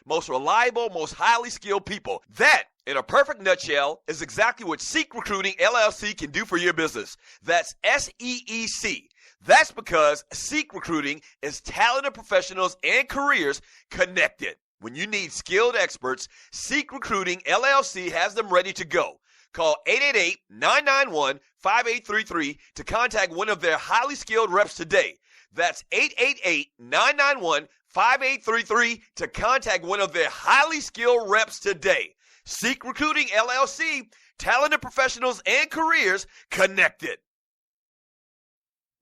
most reliable, most highly skilled people. That, in a perfect nutshell, is exactly what Seek Recruiting LLC can do for your business. That's SEEC. That's because Seek Recruiting is talented professionals and careers connected. When you need skilled experts, Seek Recruiting LLC has them ready to go. Call 888-991-5833 to contact one of their highly skilled reps today. That's 888-991-5833 to contact one of their highly skilled reps today. Seek Recruiting LLC, talented professionals and careers connected.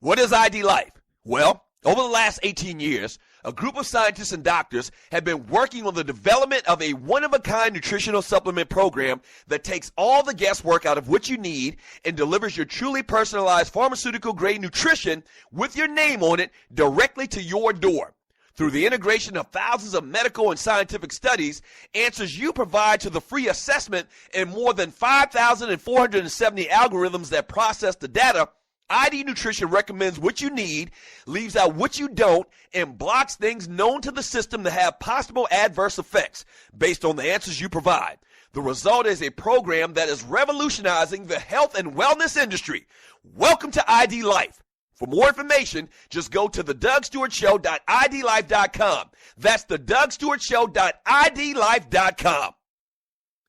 What is ID Life? Well, over the last 18 years, a group of scientists and doctors have been working on the development of a one-of-a-kind nutritional supplement program that takes all the guesswork out of what you need and delivers your truly personalized pharmaceutical-grade nutrition with your name on it directly to your door. Through the integration of thousands of medical and scientific studies, answers you provide to the free assessment, and more than 5,470 algorithms that process the data, ID Nutrition recommends what you need, leaves out what you don't, and blocks things known to the system to have possible adverse effects based on the answers you provide. The result is a program that is revolutionizing the health and wellness industry. Welcome to ID Life. For more information, just go to thedougstewartshow.idlife.com. That's thedougstewartshow.idlife.com.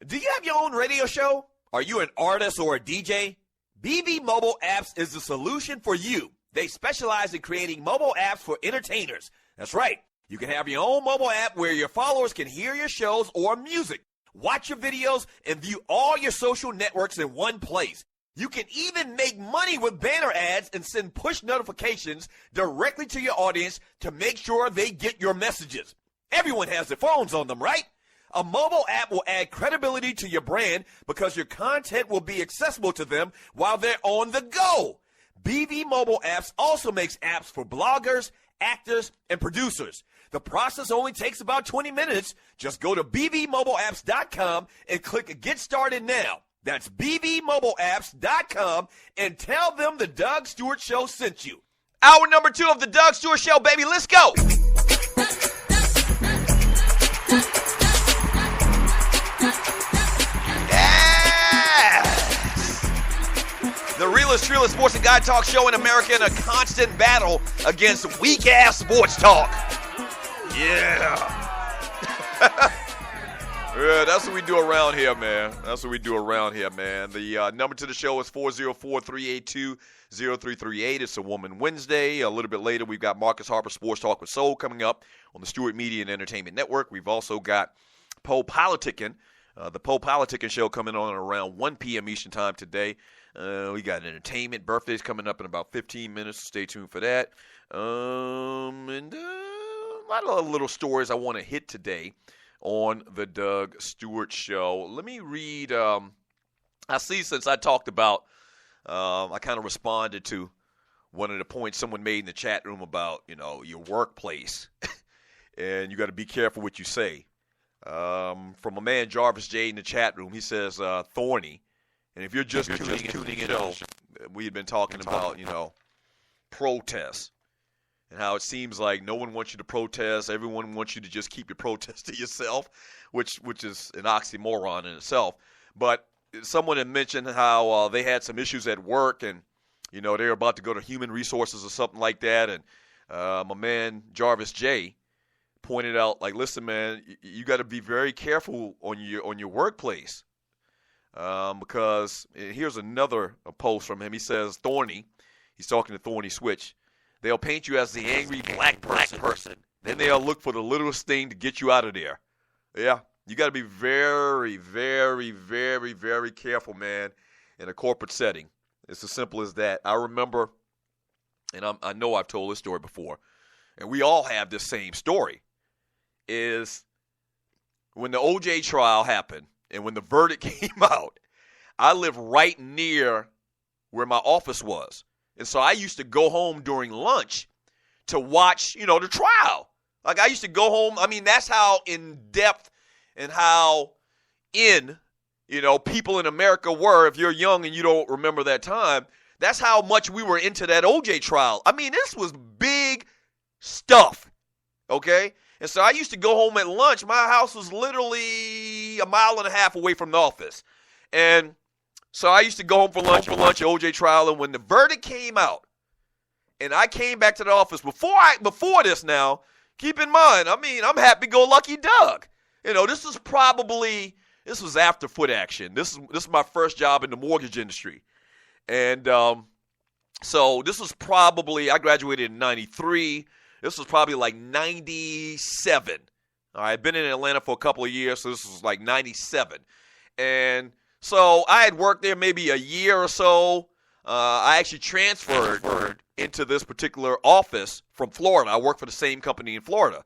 Do you have your own radio show? Are you an artist or a DJ? BB Mobile Apps is the solution for you. They specialize in creating mobile apps for entertainers. That's right. You can have your own mobile app where your followers can hear your shows or music, watch your videos, and view all your social networks in one place. You can even make money with banner ads and send push notifications directly to your audience to make sure they get your messages. Everyone has their phones on them, right? A mobile app will add credibility to your brand because your content will be accessible to them while they're on the go. BB Mobile Apps also makes apps for bloggers, actors, and producers. The process only takes about 20 minutes. Just go to bbmobileapps.com and click Get Started Now. That's bbmobileapps.com and tell them the Doug Stewart Show sent you. Hour number 2 of the Doug Stewart Show, baby. Let's go. The realest, realest sports and guy talk show in America in a constant battle against weak-ass sports talk. Yeah. Yeah, that's what we do around here, man. That's what we do around here, man. The number to the show is 404-382-0338. It's a Woman Wednesday. A little bit later, we've got Marcus Harper Sports Talk with Soul coming up on the Stewart Media and Entertainment Network. We've also got Poe Politicking, the Poe Politicking show coming on around 1 p.m. Eastern Time today. We got entertainment. Birthdays coming up in about 15 minutes. Stay tuned for that. And a lot of little stories I want to hit today on the Doug Stewart Show. Let me read. I see since I talked about, I kind of responded to one of the points someone made in the chat room about, your workplace. And you got to be careful what you say. From a man, Jarvis J. in the chat room, he says, thorny. And if you're just tuning in, we had been talking about, protests and how it seems like no one wants you to protest. Everyone wants you to just keep your protest to yourself, which is an oxymoron in itself. But someone had mentioned how they had some issues at work and, they were about to go to human resources or something like that. And my man, Jarvis J., pointed out, like, listen, man, you got to be very careful on your workplace. Because here's another post from him. He says, Thorny, he's talking to Thorny Switch, they'll paint you as the angry black person. Then they'll look for the littlest thing to get you out of there. Yeah, you got to be very, very, very, very careful, man, in a corporate setting. It's as simple as that. I remember, and I know I've told this story before, and we all have this same story, is when the OJ trial happened, and when the verdict came out, I lived right near where my office was. And so I used to go home during lunch to watch, the trial. Like, I used to go home. I mean, that's how in depth and how people in America were. If you're young and you don't remember that time, that's how much we were into that OJ trial. I mean, this was big stuff, okay? And so I used to go home at lunch. My house was literally a mile and a half away from the office. And so I used to go home for lunch at OJ trial. And when the verdict came out, and I came back to the office before this now, keep in mind, I mean, I'm happy-go-lucky Doug. You know, this was after Foot Action. This is my first job in the mortgage industry. And so this was probably, I graduated in 93. This was probably like 97. All right, I've been in Atlanta for a couple of years, so this was like 97. And so I had worked there maybe a year or so. I actually transferred into this particular office from Florida. I worked for the same company in Florida.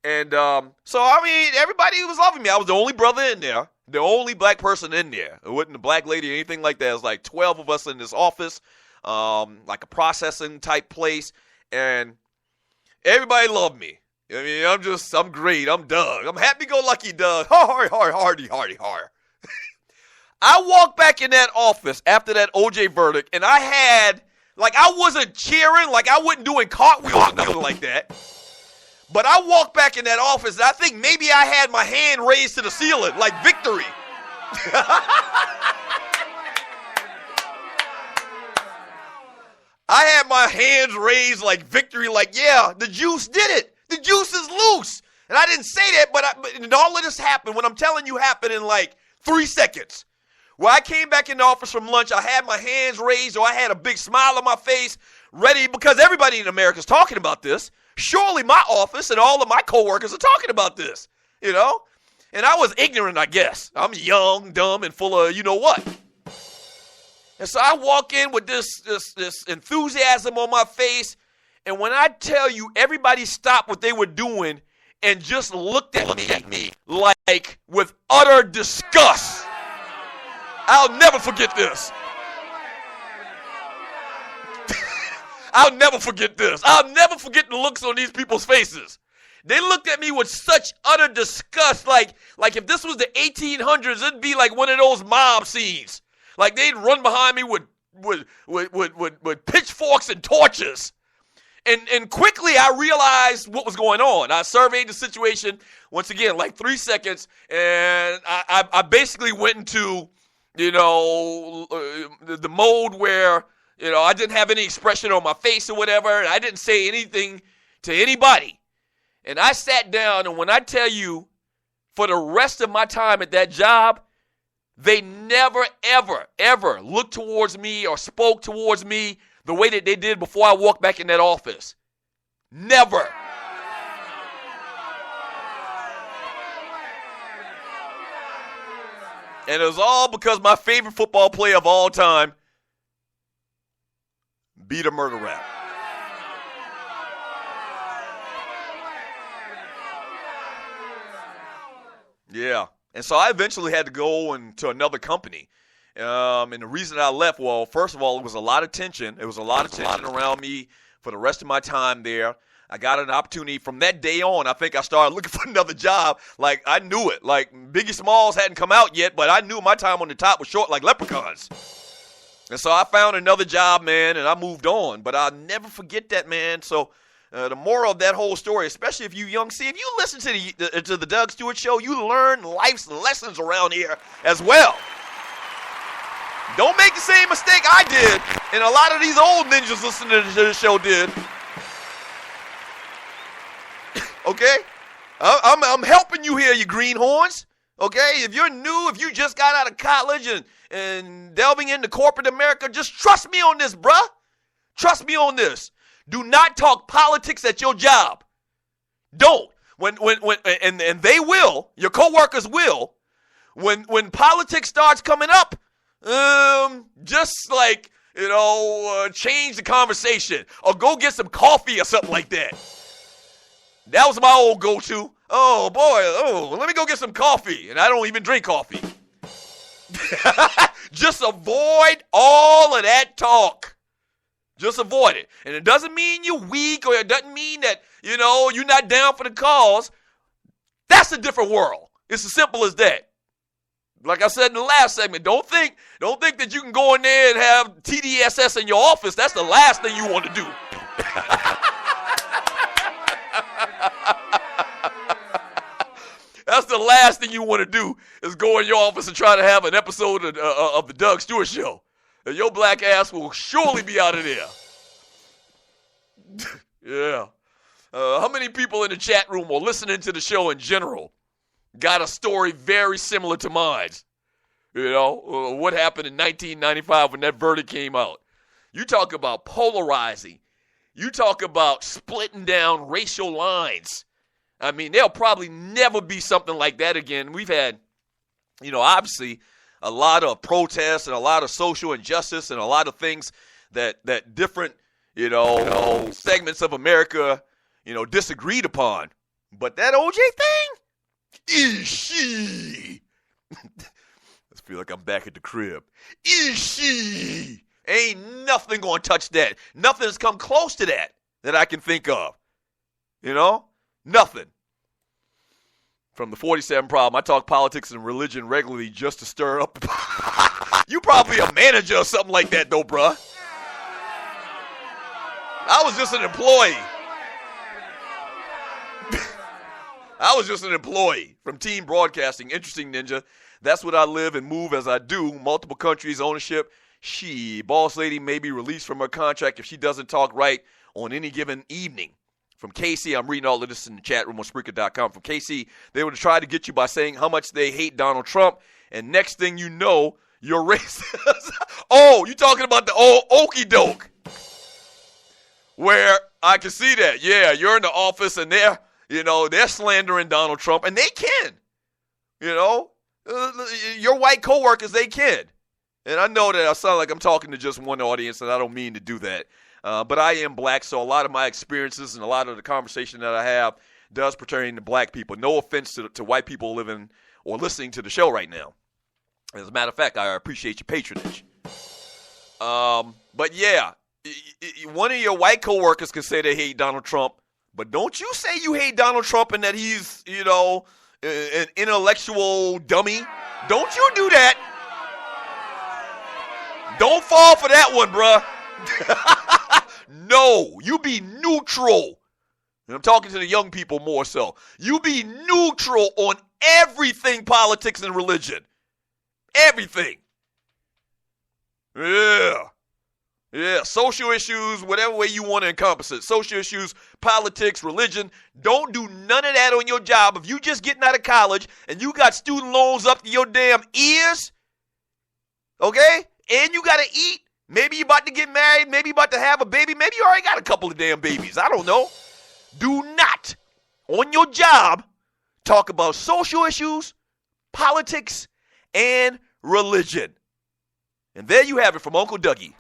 And so, I mean, everybody was loving me. I was the only brother in there, the only black person in there. It wasn't a black lady or anything like that. It was like 12 of us in this office, like a processing type place. And everybody loved me. I mean, I'm great. I'm Doug. I'm happy-go-lucky Doug. Hardy. I walked back in that office after that OJ verdict, and I wasn't cheering, like I wasn't doing cartwheels or nothing like that. But I walked back in that office, and I think maybe I had my hand raised to the ceiling, like victory. I had my hands raised like victory, like, yeah, the juice did it. The juice is loose. And I didn't say that, but all of this happened, when I'm telling you, happened in like 3 seconds. Where I came back in the office from lunch, I had my hands raised, or I had a big smile on my face, ready, because everybody in America is talking about this. Surely my office and all of my coworkers are talking about this, you know? And I was ignorant, I guess. I'm young, dumb, and full of you know what. And so I walk in with this enthusiasm on my face, and when I tell you, everybody stopped what they were doing and just looked at me like with utter disgust. I'll never forget this. I'll never forget this. I'll never forget the looks on these people's faces. They looked at me with such utter disgust, like if this was the 1800s, it'd be like one of those mob scenes. Like they'd run behind me with pitchforks and torches. And quickly I realized what was going on. I surveyed the situation, once again, like 3 seconds, and I basically went into, you know, the mode where, you know, I didn't have any expression on my face or whatever, and I didn't say anything to anybody. And I sat down, and when I tell you, for the rest of my time at that job, they never, ever, ever looked towards me or spoke towards me the way that they did before I walked back in that office. Never. And it was all because my favorite football player of all time beat a murder rap. Yeah. And so I eventually had to go to another company. And the reason I left, well, first of all, it was a lot of tension. There was a lot of tension around me for the rest of my time there. I got an opportunity from that day on. I think I started looking for another job. Like, I knew it. Like, Biggie Smalls hadn't come out yet, but I knew my time on the top was short like leprechauns. And so I found another job, man, and I moved on. But I'll never forget that, man. So the moral of that whole story, especially if you young, see, if you listen to the Doug Stewart Show, you learn life's lessons around here as well. Don't make the same mistake I did, and a lot of these old ninjas listening to the show did. Okay? I'm helping you here, you greenhorns. Okay? If you're new, if you just got out of college and delving into corporate America, just trust me on this, bruh. Trust me on this. Do not talk politics at your job. Don't. And they will, your coworkers will, when politics starts coming up, just like, you know, change the conversation or go get some coffee or something like that. That was my old go-to. Oh, boy, let me go get some coffee. And I don't even drink coffee. Just avoid all of that talk. Just avoid it. And it doesn't mean you're weak, or it doesn't mean that, you know, you're not down for the cause. That's a different world. It's as simple as that. Like I said in the last segment, don't think that you can go in there and have TDSS in your office. That's the last thing you want to do. That's the last thing you want to do is go in your office and try to have an episode of the Doug Stewart Show. And your black ass will surely be out of there. Yeah. How many people in the chat room or listening to the show in general got a story very similar to mine? You know, what happened in 1995 when that verdict came out? You talk about polarizing. You talk about splitting down racial lines. I mean, there'll probably never be something like that again. We've had, obviously a lot of protests and a lot of social injustice and a lot of things that different, segments of America, disagreed upon. But that OJ thing? Ishi. I feel like I'm back at the crib. Ishi. Ain't nothing going to touch that. Nothing's come close to that I can think of. Nothing. From the 47 Problem, I talk politics and religion regularly just to stir up. You probably a manager or something like that, though, bruh. I was just an employee. I was just an employee from Team Broadcasting. Interesting, Ninja. That's what I live and move as I do. Multiple countries, ownership. Boss lady may be released from her contract if she doesn't talk right on any given evening. From KC, I'm reading all of this in the chat room on Spreaker.com. From KC, they would try to get you by saying how much they hate Donald Trump, and next thing you know, you're racist. Oh, you talking about the old okey doke. Where I can see that. Yeah, you're in the office and they're slandering Donald Trump, and they can. Your white coworkers, they can. And I know that I sound like I'm talking to just one audience, and I don't mean to do that. But I am black, so a lot of my experiences and a lot of the conversation that I have does pertain to black people. No offense to white people living or listening to the show right now. As a matter of fact, I appreciate your patronage. But yeah, one of your white coworkers can say they hate Donald Trump, but don't you say you hate Donald Trump and that he's, an intellectual dummy. Don't you do that. Don't fall for that one, bruh. No, you be neutral. And I'm talking to the young people more so. You be neutral on everything politics and religion. Everything. Yeah. Yeah, social issues, whatever way you want to encompass it. Social issues, politics, religion. Don't do none of that on your job. If you just getting out of college and you got student loans up to your damn ears, okay, and you got to eat, maybe you about to get married, maybe you about to have a baby, maybe you already got a couple of damn babies. I don't know. Do not, on your job, talk about social issues, politics, and religion. And there you have it from Uncle Dougie.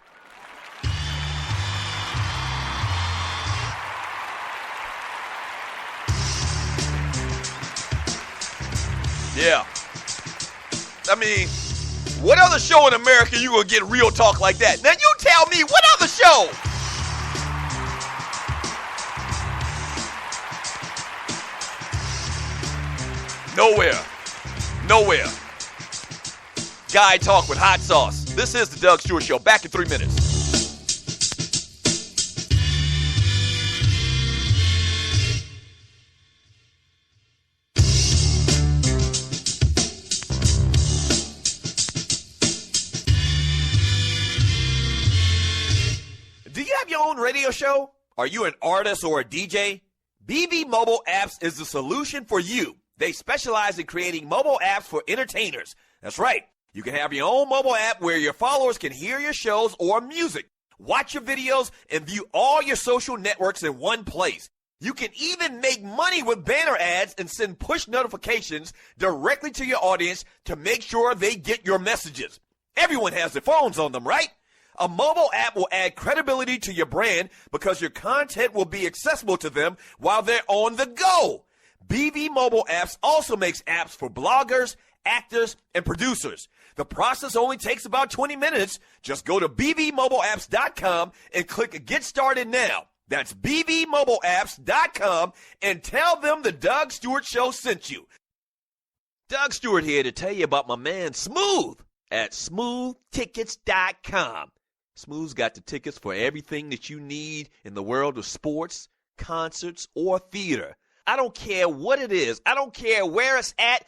Yeah. I mean, what other show in America you gonna get real talk like that? Now you tell me, what other show? Nowhere. Guy talk with hot sauce. This is the Doug Stewart Show. Back in 3 minutes. Do you have your own radio show? Are you an artist or a DJ? BB Mobile Apps is the solution for you. They specialize in creating mobile apps for entertainers. That's right. You can have your own mobile app where your followers can hear your shows or music, watch your videos, and view all your social networks in one place. You can even make money with banner ads and send push notifications directly to your audience to make sure they get your messages. Everyone has their phones on them, right? A mobile app will add credibility to your brand because your content will be accessible to them while they're on the go. BB Mobile Apps also makes apps for bloggers, actors, and producers. The process only takes about 20 minutes. Just go to bbmobileapps.com and click Get Started Now. That's bbmobileapps.com and tell them the Doug Stewart Show sent you. Doug Stewart here to tell you about my man Smooth at smoothtickets.com. Smooth's got the tickets for everything that you need in the world of sports, concerts, or theater. I don't care what it is. I don't care where it's at.